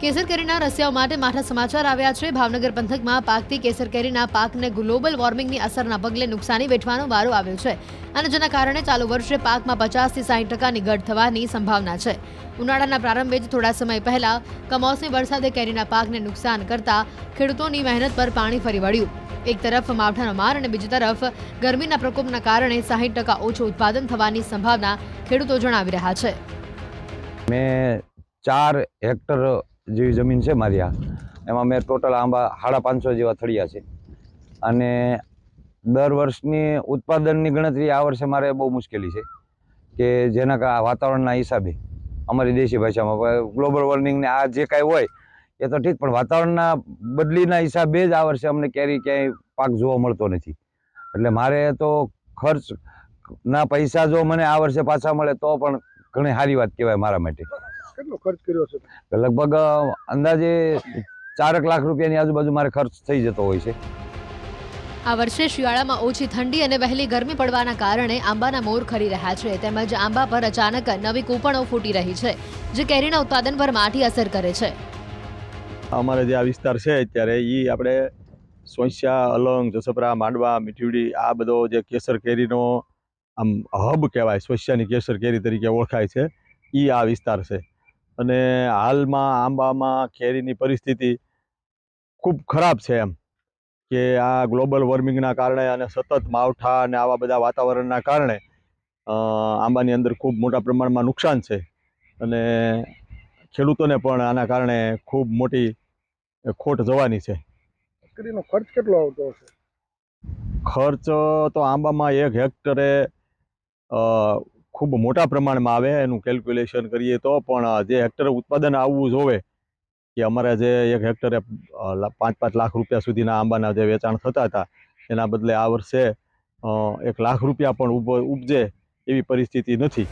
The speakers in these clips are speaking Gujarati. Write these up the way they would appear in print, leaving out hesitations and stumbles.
કેસર કેરીના રસિયાઓ માટે માઠા સમાચાર આવ્યા છે। ભાવનગર પંથકમાં પાકતી કેસર કેરીના પાકને ગ્લોબલ વોર્મિંગની અસરના પગલે નુકસાની વેઠવાનો વારો આવ્યો છે અને જેના કારણે ચાલુ વર્ષે પાકમાં 50 થી 60% ઘટ થવાની સંભાવના છે। ઉનાળાના પ્રારંભે જ થોડા સમય પહેલા કમોસમી વરસાદે કેરીના પાકને નુકસાન કરતા ખેડૂતોની મહેનત પર પાણી ફરી વળ્યું। એક તરફ માવઠાનો માર અને બીજી તરફ ગરમીના પ્રકોપના કારણે 60% ઓછું ઉત્પાદન થવાની સંભાવના ખેડૂતો જણાવી રહ્યા છે। મેં 4 હેક્ટર જેવી જમીન છે મારી આ, એમાં મેં ટોટલ આંબા 550 જેવા થળિયા છે અને દર વર્ષની ઉત્પાદનની ગણતરી આ વર્ષે મારે બહુ મુશ્કેલી છે કે જેના વાતાવરણના હિસાબે અમારી દેશી ભાષામાં ગ્લોબલ વોર્મિંગને આ જે કાંઈ હોય એ તો ઠીક, પણ વાતાવરણના બદલીના હિસાબે જ આ વર્ષે અમને કેરી ક્યાંય પાક જોવા મળતો નથી। એટલે મારે તો ખર્ચના પૈસા જો મને આ વર્ષે પાછા મળે તો પણ ઘણી સારી વાત કહેવાય મારા માટે। કેટલો ખર્ચ કર્યો છે? લગભગ અંદાજે 4 લાખ રૂપિયાની આજુબાજુ મારે ખર્ચ થઈ જતો હોય છે। આ વર્ષે શિયાળામાં ઓછી ઠંડી અને વહેલી ગરમી પડવાના કારણે આંબાના મોર ખરી રહ્યા છે, તેમજ આંબા પર અચાનક નવી કૂંપણો ફૂટી રહી છે, જે કેરીના ઉત્પાદન પર માઠી અસર કરે છે। અમારે જે આ વિસ્તાર છે અત્યારે એ આપણે સોંસિયા, અલંગ, જસપરા, માંડવા, મીઠીવડી આ બધો જે કેસર કેરીનો આમ હબ કહેવાય, સોંસિયાની કેસર કેરી તરીકે ઓળખાય છે, એ આ વિસ્તાર છે। અને હાલમાં આંબામાં કેરીની પરિસ્થિતિ ખૂબ ખરાબ છે, એમ કે આ ગ્લોબલ વોર્મિંગના કારણે અને સતત માવઠા અને આવા બધા વાતાવરણના કારણે આંબાની અંદર ખૂબ મોટા પ્રમાણમાં નુકસાન છે અને ખેડૂતોને પણ આના કારણે ખૂબ મોટી ખોટ જવાની છે। કેરીનો ખર્ચ કેટલો આવતો હશે? ખર્ચ તો આંબામાં 1 હેક્ટરે ખૂબ મોટા પ્રમાણમાં આવે, એનું કેલ્ક્યુલેશન કરીએ તો, પણ જે હેક્ટરે ઉત્પાદન આવવું જોવે કે અમારે જે 1 હેક્ટરે 5-5 લાખ રૂપિયા સુધીના આંબાના જે વેચાણ થતા હતા એના બદલે આ વર્ષે 1 લાખ રૂપિયા પણ ઉપજે એવી પરિસ્થિતિ નથી।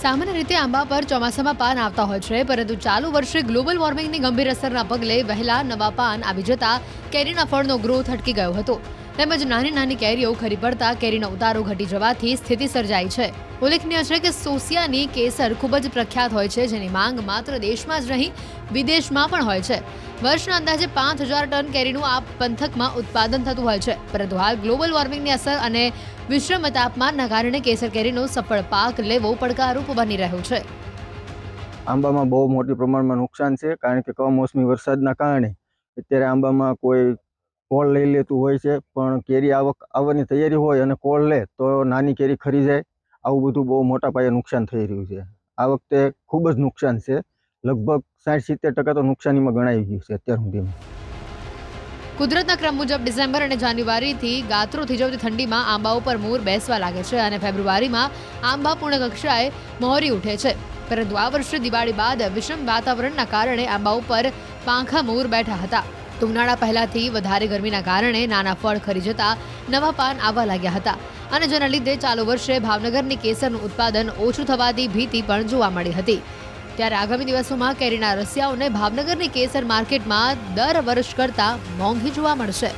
સામાન્ય રીતે આંબા પર ચોમાસામાં પાન આવતા હોય છે, પરંતુ ચાલુ વર્ષે ગ્લોબલ વોર્મિંગની ગંભીર અસરના પગલે વહેલા નવા પાન આવી જતા કેરીના ફળનો ગ્રોથ અટકી ગયો હતો, તેમજ નાની નાની કેરીઓ ખરી પડતા કેરીનો ઉતારો ઘટી જવાથી સ્થિતિ સર્જાઈ છે। ઉલ્લેખનીય છે કે સોંસિયાની કેસર ખૂબ જ પ્રખ્યાત હોય છે, જેની માંગ માત્ર દેશમાં જ નહીં વિદેશમાં પણ હોય છે। વર્ષના અંદાજે 5000 ટન કેરીનું આ પંથકમાં ઉત્પાદન થતું હોય છે, પરંતુ હાલ ગ્લોબલ વોર્મિંગની અસર અને વિષમ તાપમાનના કારણે કેસર કેરીનો સફળ પાક લેવો પડકારરૂપ બની રહ્યો છે। આંબામાં બહુ મોટી પ્રમાણમાં નુકસાન છે, કારણ કે કમોસમી વરસાદના કારણે અત્યારે આંબામાં કોઈ કોળ લઈ લેતું હોય છે, પણ કેરી આવવાની તૈયારી હોય અને કોળ લે તો નાની કેરી ખરી જાય, આવું બધું બહુ મોટા પાયે નુકસાન થઈ રહ્યું છે। આ વખતે ખૂબ જ નુકસાન છે, લગભગ 60-70% તો નુકસાનીમાં ગણાઈ ગયું છે અત્યાર સુધીમાં। કુદરતના ક્રમ મુજબ ડિસેમ્બર અને જાન્યુઆરીથી ગાત્રો થીજવતી ઠંડીમાં આંબા ઉપર મોર બેસવા લાગે છે અને ફેબ્રુઆરીમાં આંબા પૂર્ણ કક્ષાએ મહોરી ઉઠે છે, પરંતુ આ વર્ષે દિવાળી બાદ વિષમ વાતાવરણના કારણે આંબા ઉપર પાંખા મોર બેઠા હતા। તો ઉનાળા પહેલાથી વધારે ગરમીના કારણે નાના ફળ ખરી જતા નવા પાન આવવા લાગ્યા હતા અને જેના લીધે ચાલુ વર્ષે ભાવનગરની કેસરનું ઉત્પાદન ઓછું થવાની ભીતિ પણ જોવા મળી હતી। ત્યારે આગામી દિવસોમાં કેરીના રસિયાઓને ભાવનગરની કેસર માર્કેટમાં દર વર્ષ કરતાં મોંઘી જોવા મળશે।